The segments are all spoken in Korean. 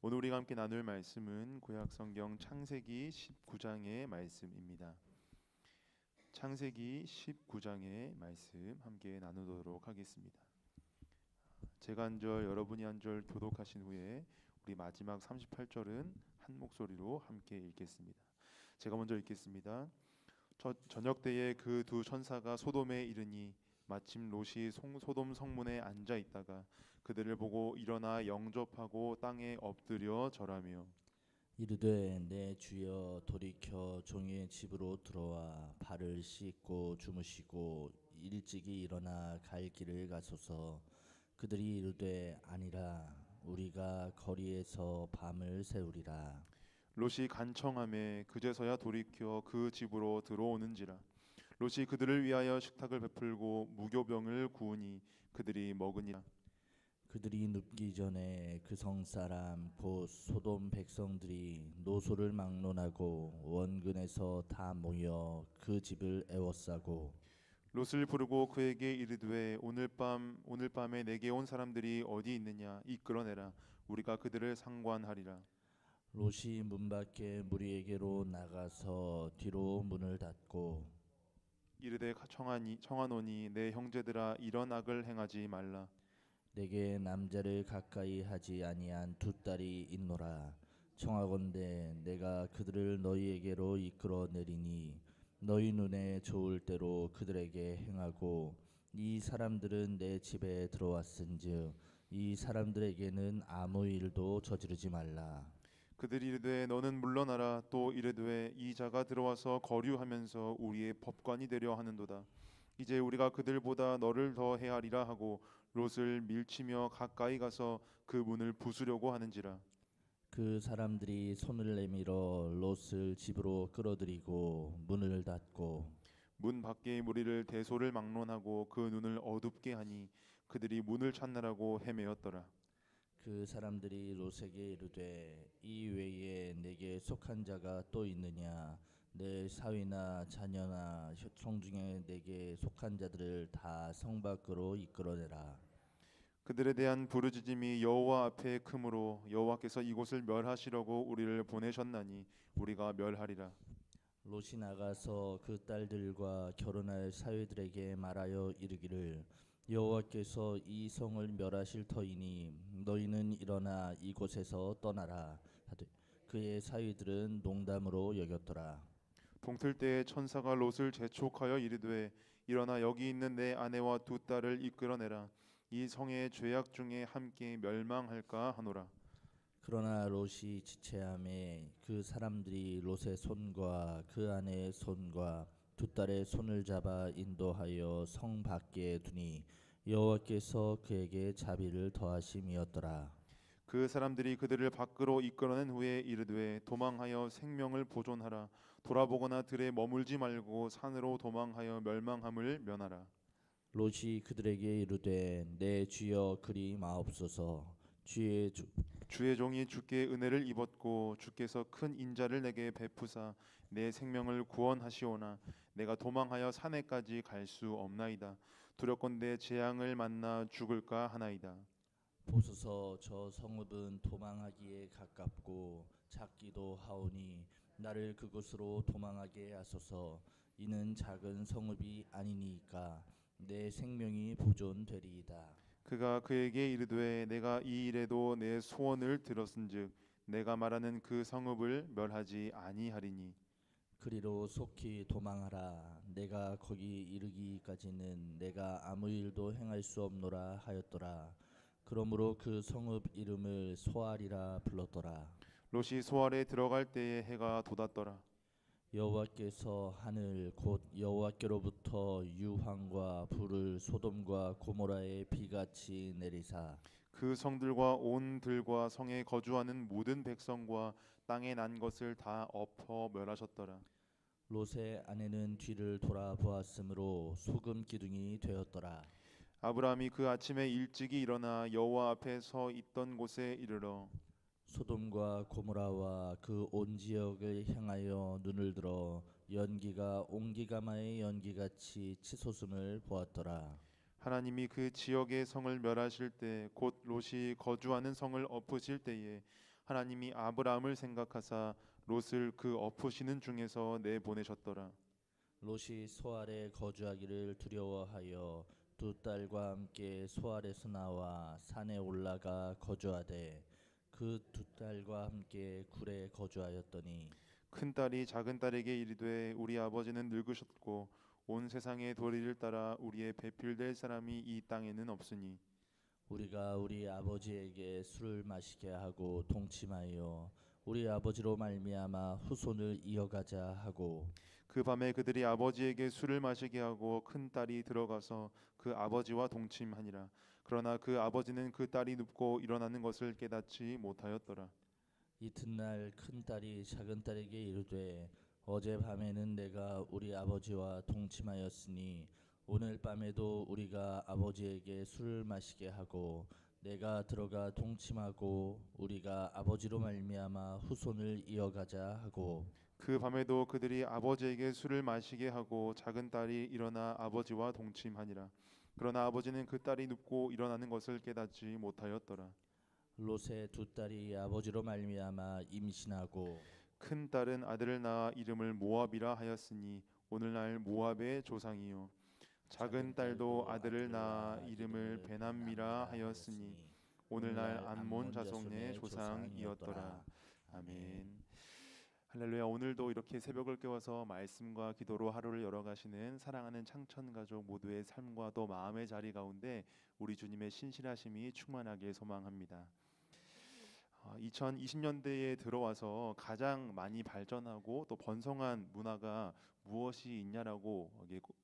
오늘 우리가 함께 나눌 말씀은 구약성경 창세기 19장의 말씀입니다. 창세기 19장의 말씀 함께 나누도록 하겠습니다. 제가 한 절, 여러분이 한 절 교독하신 후에 우리 마지막 38절은 한 목소리로 함께 읽겠습니다. 제가 먼저 읽겠습니다. 저녁 때에 그 두 천사가 소돔에 이르니 마침 롯이 소돔 성문에 앉아 있다가 그들을 보고 일어나 영접하고 땅에 엎드려 절하며 이르되 내 주여 돌이켜 종의 집으로 들어와 발을 씻고 주무시고 일찍이 일어나 갈 길을 가소서. 그들이 이르되 아니라 우리가 거리에서 밤을 새우리라. 롯이 간청하매 그제서야 돌이켜 그 집으로 들어오는지라. 롯이 그들을 위하여 식탁을 베풀고 무교병을 구우니 그들이 먹으니라. 그들이 눕기 전에 그 성사람 곧 소돔 백성들이 노소를 막론하고 원근에서 다 모여 그 집을 애워싸고 롯을 부르고 그에게 이르되 오늘 밤에 내게 온 사람들이 어디 있느냐 이끌어내라. 우리가 그들을 상관하리라. 롯이 문 밖에 무리에게로 나가서 뒤로 문을 닫고 이르되 청하노니 내 형제들아 이런 악을 행하지 말라. 내게 남자를 가까이 하지 아니한 두 딸이 있노라. 청하건대 내가 그들을 너희에게로 이끌어 내리니 너희 눈에 좋을 대로 그들에게 행하고 이 사람들은 내 집에 들어왔은즉 이 사람들에게는 아무 일도 저지르지 말라. 그들이 이르되 너는 물러나라. 또 이르되 이 자가 들어와서 거류하면서 우리의 법관이 되려 하는도다. 이제 우리가 그들보다 너를 더 헤아리라 하고 롯을 밀치며 가까이 가서 그 문을 부수려고 하는지라. 그 사람들이 손을 내밀어 롯을 집으로 끌어들이고 문을 닫고 문 밖에 무리를 대소를 막론하고 그 눈을 어둡게 하니 그들이 문을 찾느라고 헤매었더라. 그 사람들이 롯에게 이르되 이 외에 내게 속한 자가 또 있느냐. 내 사위나 자녀나 총 중에 내게 속한 자들을 다 성 밖으로 이끌어내라. 그들에 대한 부르짖음이 여호와 앞에 크므로 여호와께서 이곳을 멸하시려고 우리를 보내셨나니 우리가 멸하리라. 롯이 나가서 그 딸들과 결혼할 사위들에게 말하여 이르기를 여호와께서 이 성을 멸하실 터이니 너희는 일어나 이곳에서 떠나라 하되 그의 사위들은 농담으로 여겼더라. 동틀 때에 천사가 롯을 재촉하여 이르되 일어나 여기 있는 내 아내와 두 딸을 이끌어내라. 이 성의 죄악 중에 함께 멸망할까 하노라. 그러나 롯이 지체함에 그 사람들이 롯의 손과 그 아내의 손과 두 딸의 손을 잡아 인도하여 성 밖에 두니 여호와께서 그에게 자비를 더하심이었더라. 그 사람들이 그들을 밖으로 이끌어낸 후에 이르되 도망하여 생명을 보존하라. 돌아보거나 들에 머물지 말고 산으로 도망하여 멸망함을 면하라. 롯이 그들에게 이르되 내 주여 그리 마옵소서. 주의 종이 주께 은혜를 입었고 주께서 큰 인자를 내게 베푸사 내 생명을 구원하시오나 내가 도망하여 산에까지 갈 수 없나이다. 두렵건대 재앙을 만나 죽을까 하나이다. 보소서. 저 성읍은 도망하기에 가깝고 작기도 하오니 나를 그곳으로 도망하게 하소서. 이는 작은 성읍이 아니니까 내 생명이 보존되리이다. 그가 그에게 이르되 내가 이 일에도 내 소원을 들었은즉 내가 말하는 그 성읍을 멸하지 아니하리니 그리로 속히 도망하라. 내가 거기 이르기까지는 내가 아무 일도 행할 수 없노라 하였더라. 그러므로 그 성읍 이름을 소알이라 불렀더라. 롯이 소알에 들어갈 때에 해가 돋았더라. 여호와께서 하늘 곧 여호와께로부터 유황과 불을 소돔과 고모라에 비같이 내리사 그 성들과 온 들과 성에 거주하는 모든 백성과 땅에 난 것을 다 엎어 멸하셨더라. 롯의 아내는 뒤를 돌아보았으므로 소금 기둥이 되었더라. 아브라함이 그 아침에 일찍이 일어나 여호와 앞에 서 있던 곳에 이르러 소돔과 고모라와 그 온 지역을 향하여 눈을 들어 연기가 옹기가마의 연기같이 치솟음을 보았더라. 하나님이 그 지역의 성을 멸하실 때 곧 롯이 거주하는 성을 엎으실 때에 하나님이 아브라함을 생각하사 롯을 그 엎으시는 중에서 내보내셨더라. 롯이 소알에 거주하기를 두려워하여 두 딸과 함께 소알에서 나와 산에 올라가 거주하되 그 두 딸과 함께 굴에 거주하였더니 큰 딸이 작은 딸에게 이르되 우리 아버지는 늙으셨고 온 세상의 도리를 따라 우리의 배필될 사람이 이 땅에는 없으니 우리가 우리 아버지에게 술을 마시게 하고 동침하여 우리 아버지로 말미암아 후손을 이어가자 하고 그 밤에 그들이 아버지에게 술을 마시게 하고 큰 딸이 들어가서 그 아버지와 동침하니라. 그러나 그 아버지는 그 딸이 눕고 일어나는 것을 깨닫지 못하였더라. 이튿날 큰 딸이 작은 딸에게 이르되 어젯밤에는 내가 우리 아버지와 동침하였으니 오늘 밤에도 우리가 아버지에게 술을 마시게 하고 내가 들어가 동침하고 우리가 아버지로 말미암아 후손을 이어가자 하고 그 밤에도 그들이 아버지에게 술을 마시게 하고 작은 딸이 일어나 아버지와 동침하니라. 그러나 아버지는 그 딸이 눕고 일어나는 것을 깨닫지 못하였더라. 롯의 두 딸이 아버지로 말미암아 임신하고 큰 딸은 아들을 낳아 이름을 모압이라 하였으니 오늘날 모압의 조상이요. 작은 딸도 아들을 낳아 이름을 베남미라 하였으니 오늘날 암몬 자손의 조상이었더라. 아멘. 할렐루야. 오늘도 이렇게 새벽을 깨워서 말씀과 기도로 하루를 열어가시는 사랑하는 창천 가족 모두의 삶과 또 마음의 자리 가운데 우리 주님의 신실하심이 충만하길 소망합니다. 2020년대에 들어와서 가장 많이 발전하고 또 번성한 문화가 무엇이 있냐라고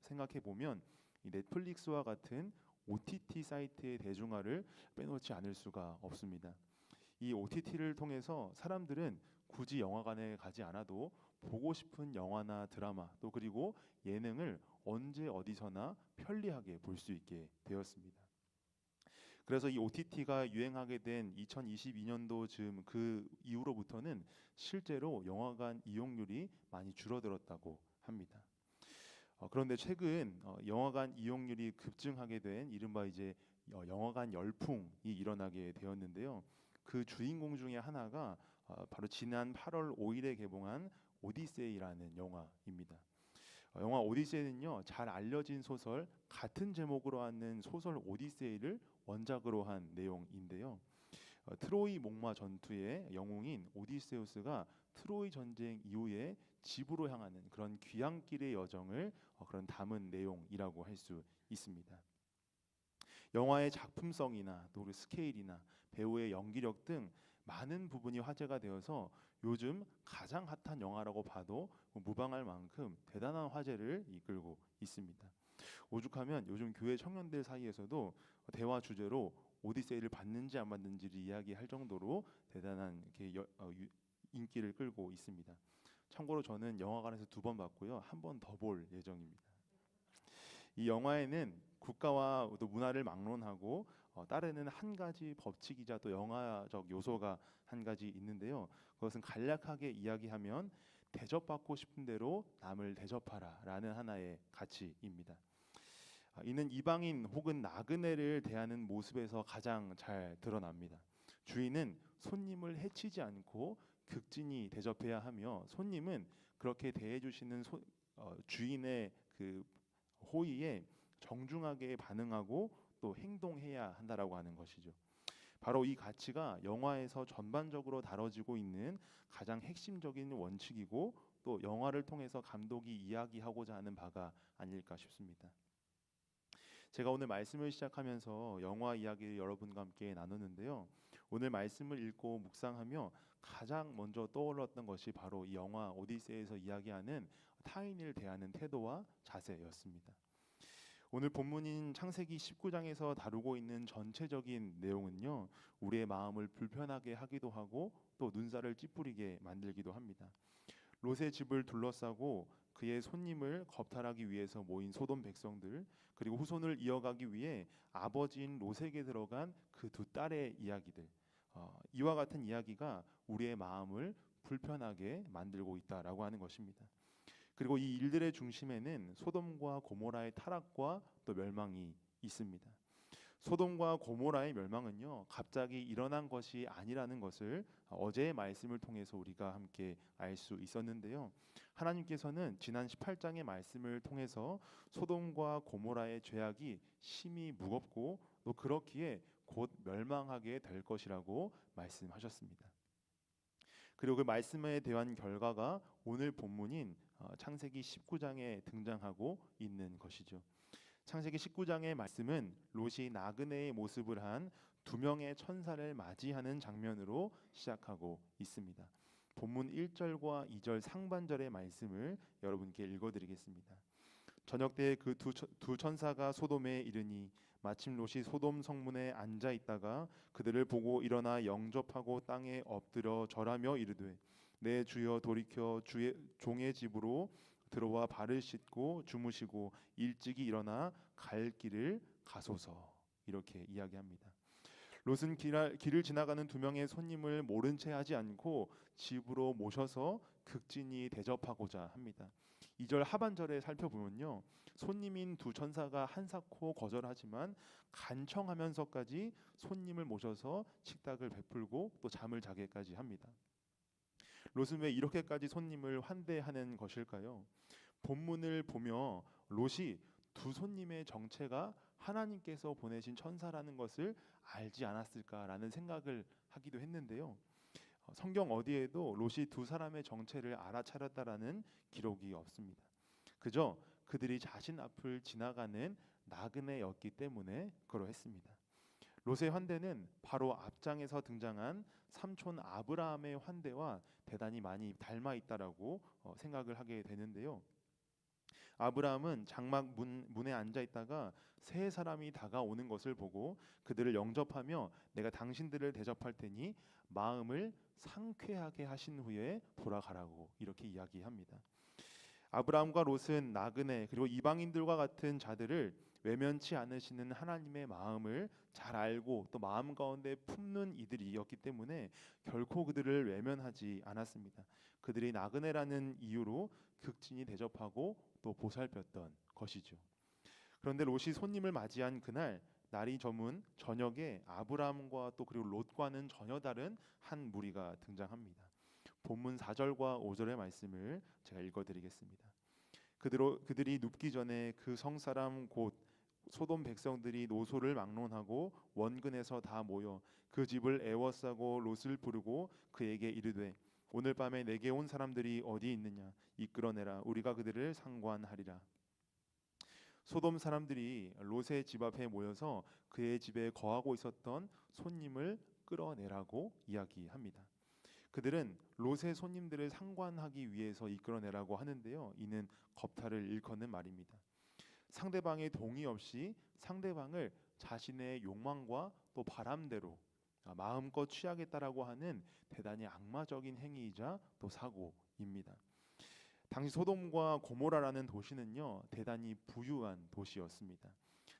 생각해 보면 이 넷플릭스와 같은 OTT 사이트의 대중화를 빼놓지 않을 수가 없습니다. 이 OTT를 통해서 사람들은 굳이 영화관에 가지 않아도 보고 싶은 영화나 드라마 또 그리고 예능을 언제 어디서나 편리하게 볼 수 있게 되었습니다. 그래서 이 OTT가 유행하게 된 2022년도 즈음 그 이후로부터는 실제로 영화관 이용률이 많이 줄어들었다고 합니다. 그런데 최근 영화관 이용률이 급증하게 된 이른바 이제 영화관 열풍이 일어나게 되었는데요. 그 주인공 중에 하나가 바로 지난 8월 5일에 개봉한 오디세이라는 영화입니다. 영화 오디세이는요, 잘 알려진 소설 같은 제목으로 하는 소설 오디세이를 원작으로 한 내용인데요. 트로이 목마 전투의 영웅인 오디세우스가 트로이 전쟁 이후에 집으로 향하는 그런 귀향길의 여정을 그런 담은 내용이라고 할 수 있습니다. 영화의 작품성이나 또 스케일이나 배우의 연기력 등 많은 부분이 화제가 되어서 요즘 가장 핫한 영화라고 봐도 무방할 만큼 대단한 화제를 이끌고 있습니다. 오죽하면 요즘 교회 청년들 사이에서도 대화 주제로 오디세이를 봤는지 안 봤는지를 이야기할 정도로 대단한 인기를 끌고 있습니다. 참고로 저는 영화관에서 2번 봤고요. 1번 더 볼 예정입니다. 이 영화에는 국가와 또 문화를 막론하고 따르는 한 가지 법칙이자 또 영화적 요소가 한 가지 있는데요. 그것은 간략하게 이야기하면 대접받고 싶은 대로 남을 대접하라라는 하나의 가치입니다. 이는 이방인 혹은 나그네를 대하는 모습에서 가장 잘 드러납니다. 주인은 손님을 해치지 않고 극진히 대접해야 하며 손님은 그렇게 대해주시는 주인의 그 호의에 정중하게 반응하고 또 행동해야 한다라고 하는 것이죠. 바로 이 가치가 영화에서 전반적으로 다뤄지고 있는 가장 핵심적인 원칙이고 또 영화를 통해서 감독이 이야기하고자 하는 바가 아닐까 싶습니다. 제가 오늘 말씀을 시작하면서 영화 이야기를 여러분과 함께 나누는데요. 오늘 말씀을 읽고 묵상하며 가장 먼저 떠올랐던 것이 바로 이 영화 오디세이에서 이야기하는 타인을 대하는 태도와 자세였습니다. 오늘 본문인 창세기 19장에서 다루고 있는 전체적인 내용은요, 우리의 마음을 불편하게 하기도 하고 또 눈살을 찌푸리게 만들기도 합니다. 롯의 집을 둘러싸고 그의 손님을 겁탈하기 위해서 모인 소돔 백성들, 그리고 후손을 이어가기 위해 아버지인 롯에게 들어간 그 2딸의 이야기들, 이와 같은 이야기가 우리의 마음을 불편하게 만들고 있다라고 하는 것입니다. 그리고 이 일들의 중심에는 소돔과 고모라의 타락과 또 멸망이 있습니다. 소돔과 고모라의 멸망은요, 갑자기 일어난 것이 아니라는 것을 어제의 말씀을 통해서 우리가 함께 알 수 있었는데요. 하나님께서는 지난 18장의 말씀을 통해서 소돔과 고모라의 죄악이 심히 무겁고 또 그렇기에 곧 멸망하게 될 것이라고 말씀하셨습니다. 그리고 그 말씀에 대한 결과가 오늘 본문인 창세기 19장에 등장하고 있는 것이죠. 창세기 19장의 말씀은 롯이 나그네의 모습을 한 두 명의 천사를 맞이하는 장면으로 시작하고 있습니다. 본문 1절과 2절 상반절의 말씀을 여러분께 읽어드리겠습니다. 저녁 때에 그 두 천사가 소돔에 이르니 마침 롯이 소돔 성문에 앉아 있다가 그들을 보고 일어나 영접하고 땅에 엎드려 절하며 이르되 내 주여 돌이켜 주의 종의 집으로 들어와 발을 씻고 주무시고 일찍이 일어나 갈 길을 가소서. 이렇게 이야기합니다. 롯은 길을 지나가는 두 명의 손님을 모른 채 하지 않고 집으로 모셔서 극진히 대접하고자 합니다. 2절 하반절에 살펴보면요, 손님인 두 천사가 한사코 거절하지만 간청하면서까지 손님을 모셔서 식탁을 베풀고 또 잠을 자게까지 합니다. 롯은 왜 이렇게까지 손님을 환대하는 것일까요? 본문을 보며 롯이 두 손님의 정체가 하나님께서 보내신 천사라는 것을 알지 않았을까라는 생각을 하기도 했는데요. 성경 어디에도 롯이 두 사람의 정체를 알아차렸다라는 기록이 없습니다. 그저 그들이 자신 앞을 지나가는 나그네였기 때문에 그러했습니다. 롯의 환대는 바로 앞장에서 등장한 삼촌 아브라함의 환대와 대단히 많이 닮아 있다라고 생각을 하게 되는데요. 아브라함은 장막 문에 앉아 있다가 세 사람이 다가오는 것을 보고 그들을 영접하며 내가 당신들을 대접할 테니 마음을 상쾌하게 하신 후에 돌아가라고 이렇게 이야기합니다. 아브라함과 롯은 나그네 그리고 이방인들과 같은 자들을 외면치 않으시는 하나님의 마음을 잘 알고 또 마음 가운데 품는 이들이었기 때문에 결코 그들을 외면하지 않았습니다. 그들이 나그네라는 이유로 극진히 대접하고 또 보살폈던 것이죠. 그런데 롯이 손님을 맞이한 그날 날이 저문 저녁에 아브라함과 또 그리고 롯과는 전혀 다른 한 무리가 등장합니다. 본문 4절과 5절의 말씀을 제가 읽어드리겠습니다. 그들이 눕기 전에 그 성사람 곧 소돔 백성들이 노소를 막론하고 원근에서 다 모여 그 집을 애워싸고 롯을 부르고 그에게 이르되 오늘 밤에 내게 온 사람들이 어디 있느냐 이끌어내라 우리가 그들을 상관하리라. 소돔 사람들이 롯의 집 앞에 모여서 그의 집에 거하고 있었던 손님을 끌어내라고 이야기합니다. 그들은 롯의 손님들을 상관하기 위해서 이끌어내라고 하는데요. 이는 겁탈을 일컫는 말입니다. 상대방의 동의 없이 상대방을 자신의 욕망과 또 바람대로 마음껏 취하겠다라고 하는 대단히 악마적인 행위이자 또 사고입니다. 당시 소돔과 고모라라는 도시는요 대단히 부유한 도시였습니다.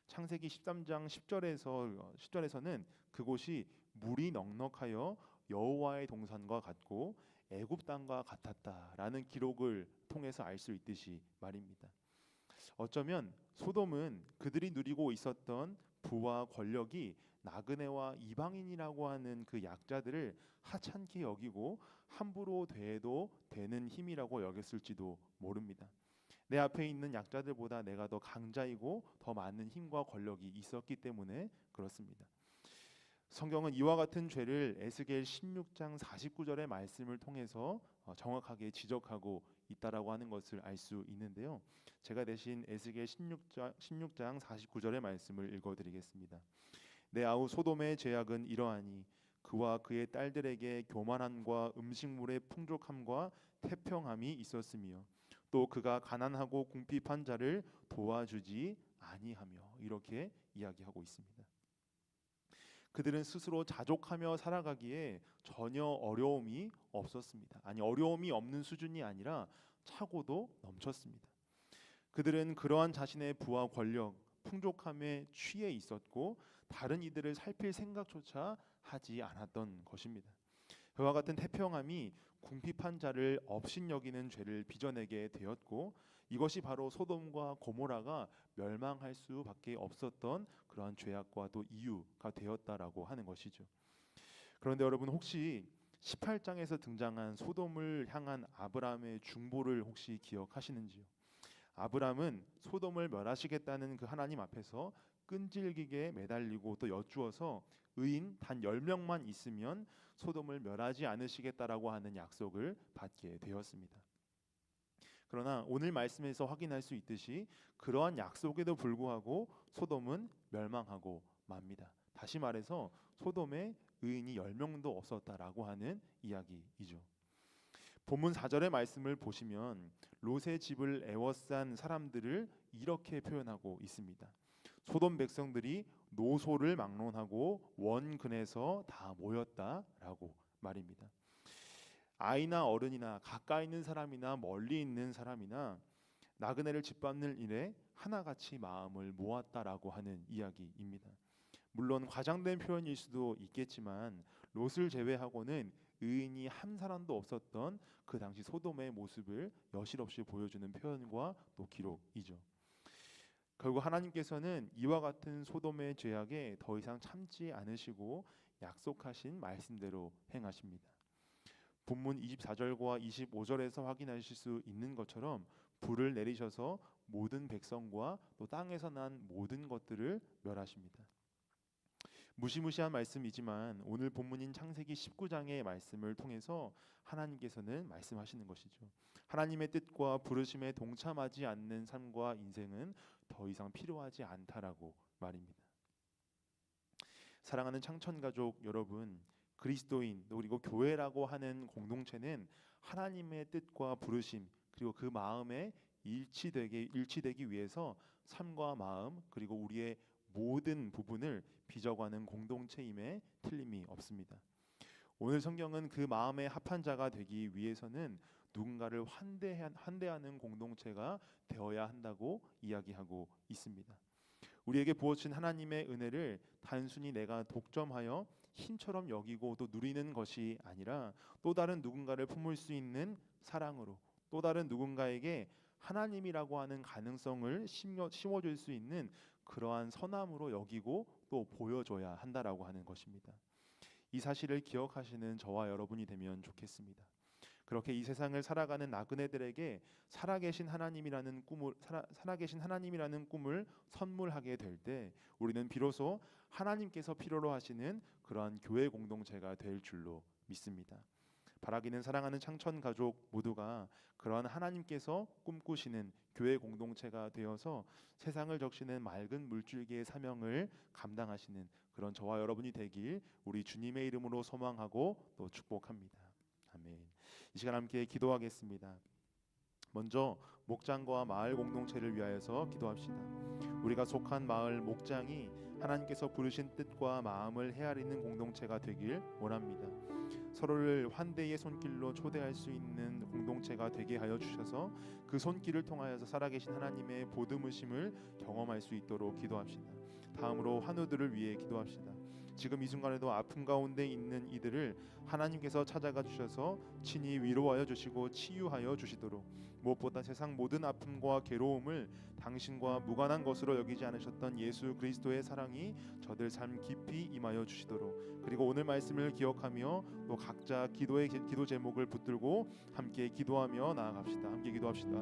창세기 13장 10절에서는 그곳이 물이 넉넉하여 여호와의 동산과 같고 애굽 땅과 같았다라는 기록을 통해서 알 수 있듯이 말입니다. 어쩌면 소돔은 그들이 누리고 있었던 부와 권력이 나그네와 이방인이라고 하는 그 약자들을 하찮게 여기고 함부로 대해도 되는 힘이라고 여겼을지도 모릅니다. 내 앞에 있는 약자들보다 내가 더 강자이고 더 많은 힘과 권력이 있었기 때문에 그렇습니다. 성경은 이와 같은 죄를 에스겔 16장 49절의 말씀을 통해서 정확하게 지적하고 있다라고 하는 것을 알 수 있는데요. 제가 대신 에스겔 16장 49절의 말씀을 읽어드리겠습니다. 내 아우 소돔의 죄악은 이러하니 그와 그의 딸들에게 교만함과 음식물의 풍족함과 태평함이 있었으며 또 그가 가난하고 궁핍한 자를 도와주지 아니하며 이렇게 이야기하고 있습니다. 그들은 스스로 자족하며 살아가기에 전혀 어려움이 없었습니다. 아니 어려움이 없는 수준이 아니라 차고도 넘쳤습니다. 그들은 그러한 자신의 부와 권력, 풍족함에 취해 있었고 다른 이들을 살필 생각조차 하지 않았던 것입니다. 그와 같은 태평함이 궁핍한 자를 업신여기는 죄를 빚어내게 되었고, 이것이 바로 소돔과 고모라가 멸망할 수밖에 없었던 그러한 죄악과 또 이유가 되었다라고 하는 것이죠. 그런데 여러분, 혹시 18장에서 등장한 소돔을 향한 아브라함의 중보를 혹시 기억하시는지요? 아브라함은 소돔을 멸하시겠다는 그 하나님 앞에서 끈질기게 매달리고 또 여쭈어서 의인 단 10명만 있으면 소돔을 멸하지 않으시겠다라고 하는 약속을 받게 되었습니다. 그러나 오늘 말씀에서 확인할 수 있듯이 그러한 약속에도 불구하고 소돔은 멸망하고 맙니다. 다시 말해서 소돔에 의인이 10명도 없었다라고 하는 이야기이죠. 본문 4절의 말씀을 보시면 롯의 집을 에워싼 사람들을 이렇게 표현하고 있습니다. 소돔 백성들이 노소를 막론하고 원근에서 다 모였다라고 말입니다. 아이나 어른이나 가까이 있는 사람이나 멀리 있는 사람이나 나그네를 짓밟는 일에 하나같이 마음을 모았다라고 하는 이야기입니다. 물론 과장된 표현일 수도 있겠지만 롯을 제외하고는 의인이 한 사람도 없었던 그 당시 소돔의 모습을 여실없이 보여주는 표현과 또 기록이죠. 결국 하나님께서는 이와 같은 소돔의 죄악에 더 이상 참지 않으시고 약속하신 말씀대로 행하십니다. 본문 24절과 25절에서 확인하실 수 있는 것처럼 불을 내리셔서 모든 백성과 또 땅에서 난 모든 것들을 멸하십니다. 무시무시한 말씀이지만 오늘 본문인 창세기 19장의 말씀을 통해서 하나님께서는 말씀하시는 것이죠. 하나님의 뜻과 부르심에 동참하지 않는 삶과 인생은 더 이상 필요하지 않다라고 말입니다. 사랑하는 창천가족 여러분, 그리스도인 그리고 교회라고 하는 공동체는 하나님의 뜻과 부르심 그리고 그 마음에 일치되기 위해서 삶과 마음 그리고 우리의 모든 부분을 빚어가는 공동체임에 틀림이 없습니다. 오늘 성경은 그 마음에 합한 자가 되기 위해서는 누군가를 환대하는 공동체가 되어야 한다고 이야기하고 있습니다. 우리에게 부어진 하나님의 은혜를 단순히 내가 독점하여 힘처럼 여기고 또 누리는 것이 아니라 또 다른 누군가를 품을 수 있는 사랑으로 또 다른 누군가에게 하나님이라고 하는 가능성을 심어줄 수 있는 그러한 선함으로 여기고 또 보여줘야 한다라고 하는 것입니다. 이 사실을 기억하시는 저와 여러분이 되면 좋겠습니다. 그렇게 이 세상을 살아가는 나그네들에게 살아계신 하나님이라는 꿈을 선물하게 될 때 우리는 비로소 하나님께서 필요로 하시는 그러한 교회 공동체가 될 줄로 믿습니다. 바라기는 사랑하는 창천 가족 모두가 그러한 하나님께서 꿈꾸시는 교회 공동체가 되어서 세상을 적시는 맑은 물줄기의 사명을 감당하시는 그런 저와 여러분이 되길 우리 주님의 이름으로 소망하고 또 축복합니다. 아멘. 이 시간 함께 기도하겠습니다. 먼저 목장과 마을 공동체를 위하여서 기도합시다. 우리가 속한 마을 목장이 하나님께서 부르신 뜻과 마음을 헤아리는 공동체가 되길 원합니다. 서로를 환대의 손길로 초대할 수 있는 공동체가 되게 하여 주셔서 그 손길을 통하여서 살아계신 하나님의 보듬으심을 경험할 수 있도록 기도합시다. 다음으로 환우들을 위해 기도합시다. 지금 이 순간에도 아픔 가운데 있는 이들을 하나님께서 찾아가 주셔서 친히 위로하여 주시고 치유하여 주시도록, 무엇보다 세상 모든 아픔과 괴로움을 당신과 무관한 것으로 여기지 않으셨던 예수 그리스도의 사랑이 저들 삶 깊이 임하여 주시도록, 그리고 오늘 말씀을 기억하며 또 각자 기도 제목을 붙들고 함께 기도하며 나아갑시다. 함께 기도합시다.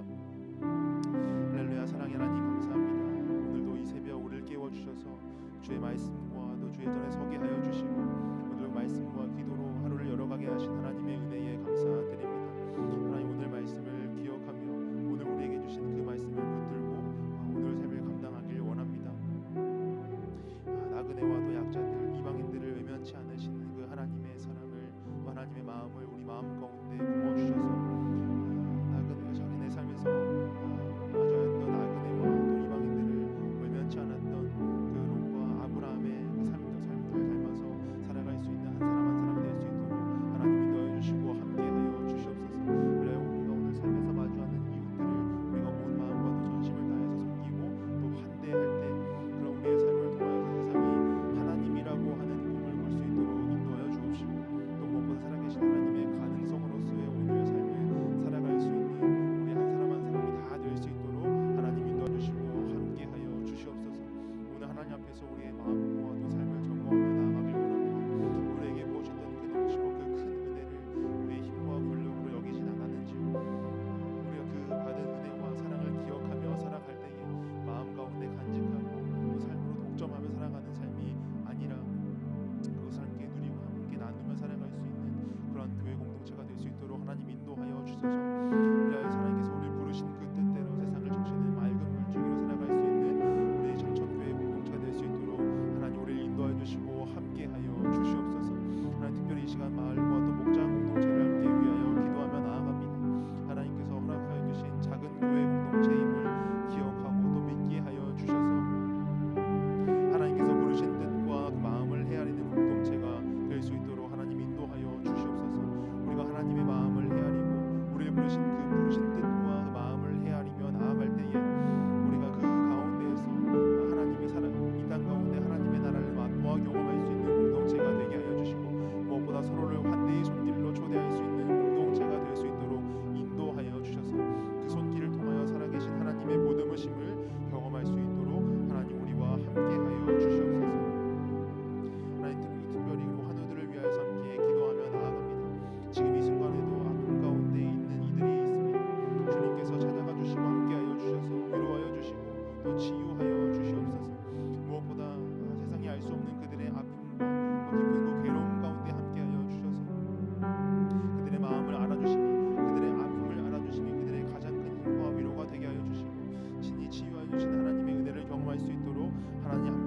할렐루야. 사랑의 하나님 감사합니다. 오늘도 이 새벽 우리를 깨워주셔서 주의 말씀과 또 주의 전에 서게 하여 주시고 오늘 말씀과 기도로 하루를 열어가게 하신 하나님의 은혜에 감사드립니다. 하나님, 오늘 말씀을 기억하며 오늘 우리에게 주신 그 말씀을 붙들고 오늘 삶을 감당하길 원합니다. 나그네와 또 약자들, 이방인들을 외면치 않으시는 그 하나님의 사랑을, 또 하나님의 마음을 우리 마음 가운데 부어주셔서 나그네 자기네 삶에서 마주했던 나그네와 또 이방인들을 외면치 않았던 그 롯과 아브라함의 그 삶을 닮아서 수 있도록 하나님